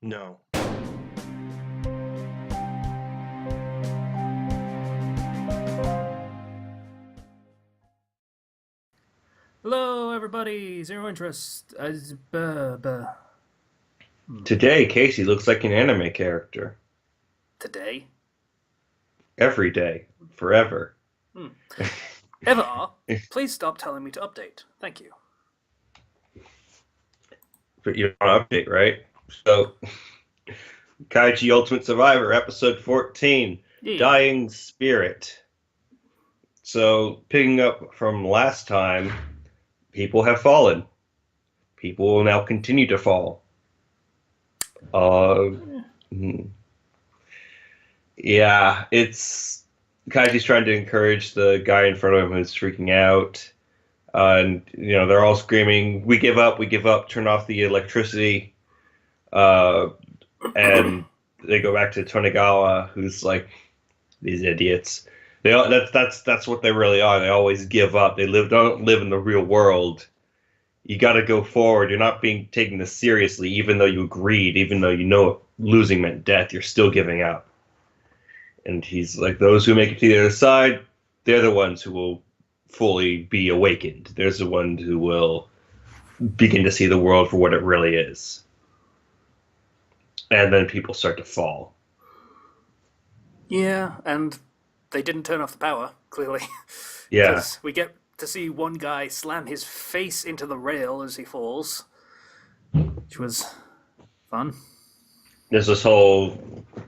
No. Hello, everybody. Zero interest. Today, Casey looks like an anime character. Today. Every day. Forever. Hmm. Eva, please stop telling me to update. Thank you. But you don't want to update, right? So, Kaiji Ultimate Survivor, episode 14, Yeah. Dying Spirit. So, picking up from last time, people have fallen. People will now continue to fall. Hmm. Yeah, it's Kaiji's trying to encourage the guy in front of him who's freaking out. And they're all screaming, we give up, turn off the electricity." Uh, and they go back to Tonegawa, who's like, "These idiots. That's what they really are. They always give up. Don't live in the real world. You got to go forward. You're not being taken this seriously, even though you agreed, even though you know losing meant death. You're still giving up." And he's like, "Those who make it to the other side, they're the ones who will fully be awakened. There's the ones who will begin to see the world for what it really is." And then people start to fall. Yeah, and they didn't turn off the power, clearly. Yeah. Because we get to see one guy slam his face into the rail as he falls, which was fun. There's this whole.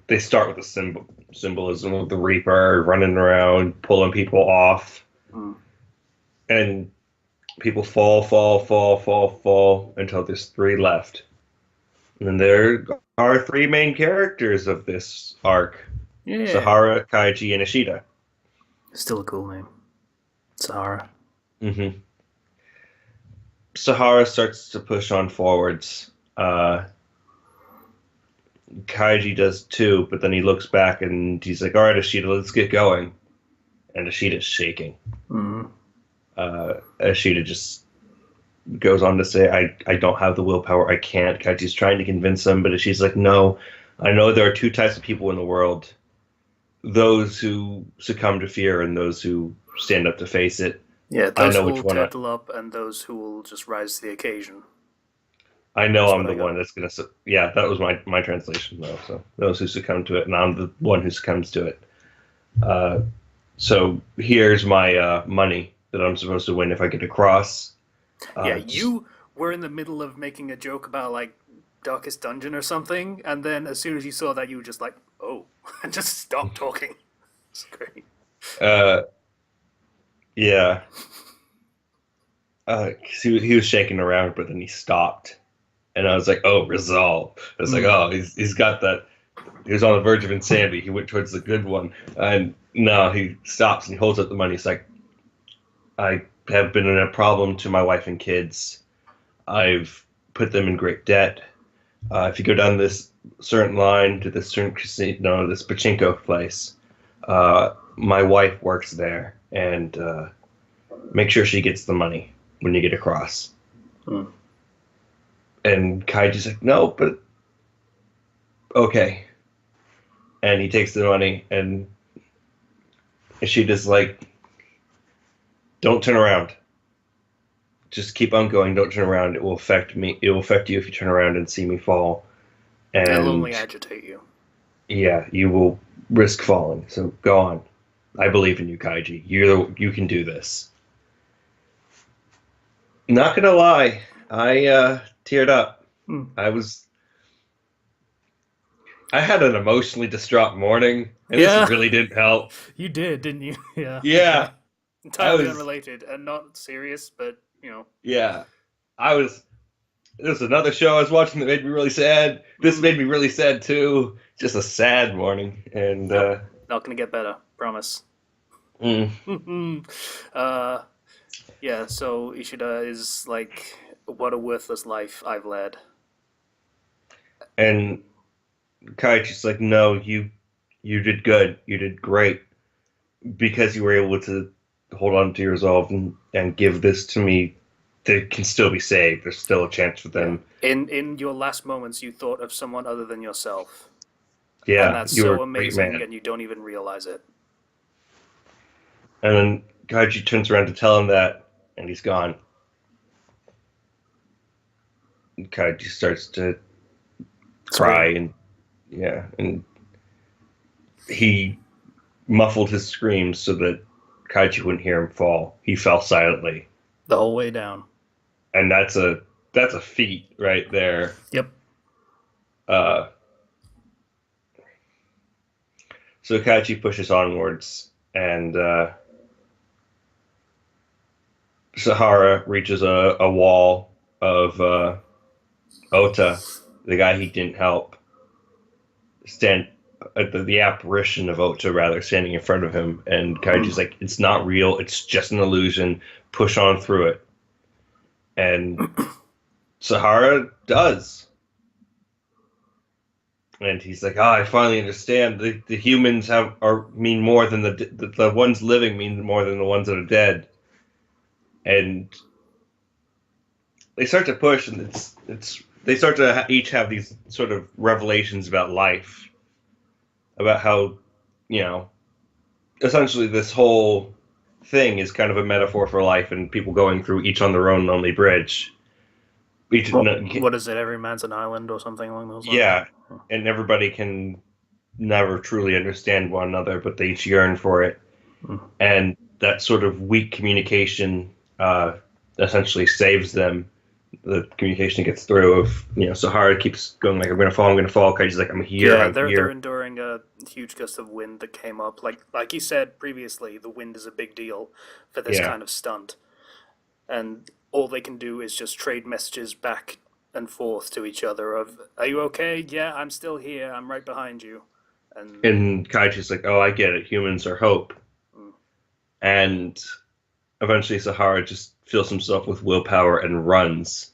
They start with the symbolism of the Reaper running around, pulling people off. Mm. And people fall until there's three left. And there are three main characters of this arc: Yeah. Sahara, Kaiji, and Ishida. Still a cool name. Sahara. Mm-hmm. Sahara starts to push on forwards. Kaiji does too, but then he looks back and he's like, "All right, Ishida, let's get going." And Ishida's shaking. Mm-hmm. Ishida just goes on to say, I don't have the willpower. I can't." Kaiji's trying to convince him, but she's like, "No, I know there are two types of people in the world. Those who succumb to fear and those who stand up to face it. Yeah, I those know who which will one. turtle up and those who will just rise to the occasion. I know That's I'm what the I got. one that's going to. Yeah, that was my translation, though. So those who succumb to it, and I'm the one who succumbs to it. So here's my money that I'm supposed to win if I get across. Yeah, Just you were in the middle of making a joke about like Darkest Dungeon or something, and then as soon as you saw that, you were just like, "Oh," and just stopped talking. It's great. uh, yeah. 'Cause he was shaking around, but then he stopped, and I was like, "Oh, resolve." I was like, Mm. "Oh, he's got that." He was on the verge of insanity. He went towards the good one, and no, he stops and he holds up the money. He's like, "I have been in a problem to my wife and kids. I've put them in great debt. If you go down this certain line to this certain casino, this pachinko place, my wife works there, and make sure she gets the money when you get across." Mm. And Kaiji's like, "No, but okay." And he takes the money, and she just like, "Don't turn around. Just keep on going. Don't turn around. It will affect me. It will affect you if you turn around and see me fall. It'll only And agitate you. yeah, you will risk falling. So go on. I believe in you, Kaiji. You can do this." Not gonna lie, I teared up. Mm. I was I had an emotionally distraught morning, and this Yeah, really didn't help. you did, didn't you? Yeah. Okay. Yeah, I Entirely was. unrelated and not serious, but you know. Yeah, I was. There's another show I was watching that made me really sad. This Mm. made me really sad too. Just a sad morning, and Yep. Not gonna get better. Promise. mm. uh, yeah. So Ishida is like, what a worthless life I've led. And Kaichi's like, "No, you did good. You did great because you were able to hold on to your resolve and give this to me they can still be saved. There's still a chance for them. In your last moments, you thought of someone other than yourself, and Yeah, that's you were so a great amazing, man. and you don't even realize it. And then Kaiji turns around to tell him that, and he's gone. And Kaiji starts to cry, and and he muffled his screams so that Kaiji wouldn't hear him fall. He fell silently, The whole way down. and that's a feat right there. Yep. Uh, so Kaiji pushes onwards, and Sahara reaches a wall of Ota, the guy he didn't help, stand the apparition of Ota rather standing in front of him, and Kaiji's like, it's not real, it's just an illusion. Push on through it, and Sahara does, and he's like, I finally understand. The humans mean more than the ones living mean more than the ones that are dead, and they start to push, and they start to each have these sort of revelations about life, about how, essentially this whole thing is kind of a metaphor for life, and people going through each on their own lonely bridge. What is it? Every man's an island, or something along those lines. Yeah, and everybody can never truly understand one another, but they each yearn for it, and that sort of weak communication essentially saves them. The communication gets through of, Sahara keeps going like, I'm gonna fall. Kaiji's like, I'm here, I'm they're here. enduring a huge gust of wind that came up. Like you said previously, the wind is a big deal for this kind of stunt, and all they can do is just trade messages back and forth to each other of, are you okay? Yeah, I'm still here, I'm right behind you. And Kaiji's like, oh, I get it, humans are hope. And eventually Sahara just fills himself with willpower and runs.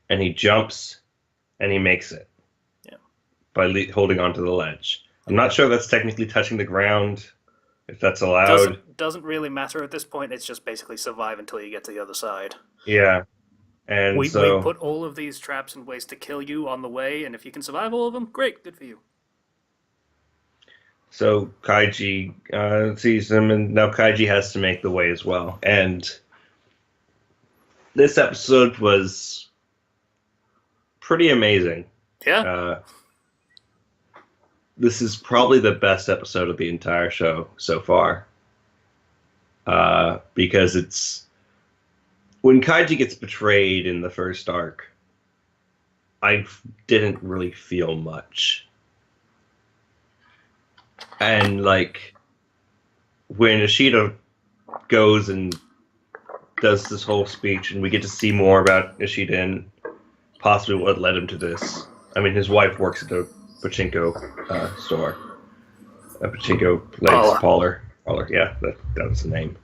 And he jumps, and he makes it. Yeah. By holding onto the ledge. I'm not sure that's technically touching the ground, if that's allowed. Doesn't really matter at this point. It's just basically survive until you get to the other side. Yeah. And we put all of these traps and ways to kill you on the way, and if you can survive all of them, great, good for you. So Kaiji sees him, and now Kaiji has to make the way as well. And this episode was pretty amazing. Yeah. This is probably the best episode of the entire show so far. Because it's... When Kaiji gets betrayed in the first arc, I didn't really feel much. And, when Ishida goes and does this whole speech, and we get to see more about Ishida and possibly what led him to this. I mean, his wife works at a pachinko store. A pachinko place, parlor. Yeah, that was the name.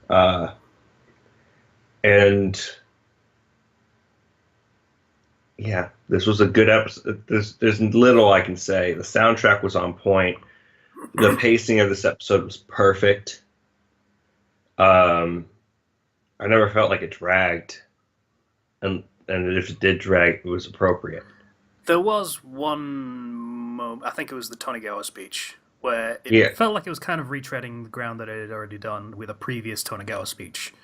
And yeah, this was a good episode. There's little I can say. The soundtrack was on point. The pacing of this episode was perfect. I never felt like it dragged, and if it did drag, it was appropriate. There was one moment, I think it was the Tonigawa speech, where it felt like it was kind of retreading the ground that it had already done with a previous Tonigawa speech.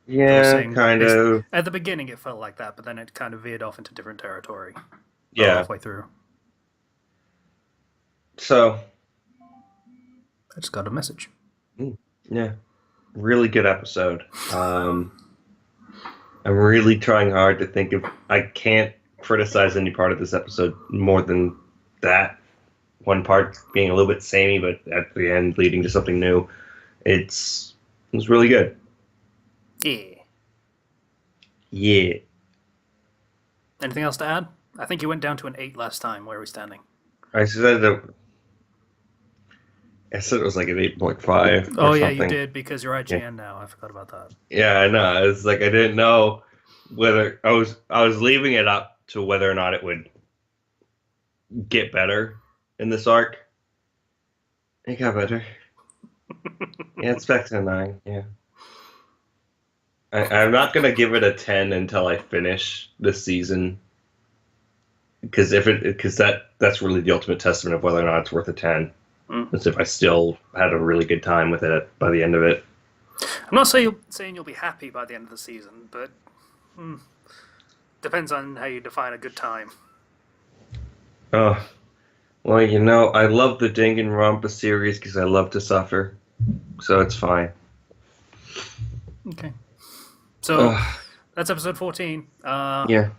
Yeah, kind of. At the beginning, it felt like that, but then it kind of veered off into different territory. Yeah, halfway through. So, I just got a message. Yeah, really good episode. I'm really trying hard to think of. I can't criticize any part of this episode more than that one part being a little bit samey, but at the end leading to something new. It was really good. Yeah. Anything else to add? I think you went down to an 8 last time. Where are we standing? I said it was like an 8.5. Oh, yeah, you did, because you're IGN now. I forgot about that. Yeah, I know. It's like I didn't know whether I was leaving it up to whether or not it would get better in this arc. It got better. Yeah, it's back to a 9. Yeah. I'm not gonna give it a 10 until I finish this season, because that's really the ultimate testament of whether or not it's worth a 10. As if I still had a really good time with it by the end of it. I'm not saying you'll be happy by the end of the season, but depends on how you define a good time. Oh, well, I love the Danganronpa series because I love to suffer, so it's fine. Okay. So that's episode 14. Yeah.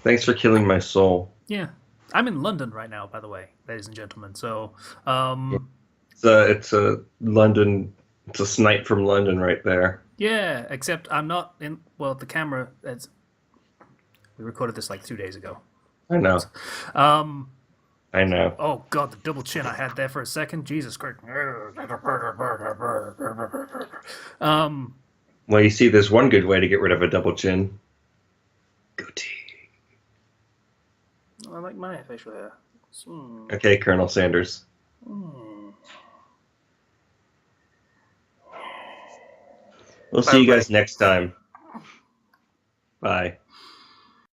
Thanks for killing my soul. Yeah. I'm in London right now, by the way, ladies and gentlemen. So, Yeah. It's a London. It's a snipe from London right there. yeah. Except I'm not in. Well, the camera. We recorded this like 2 days ago. I know. I know. Oh God, the double chin I had there for a second. Jesus Christ. Well, you see, there's one good way to get rid of a double chin. Goatee. I like my facial hair. Okay, Colonel Sanders. We'll see you guys next time. Bye.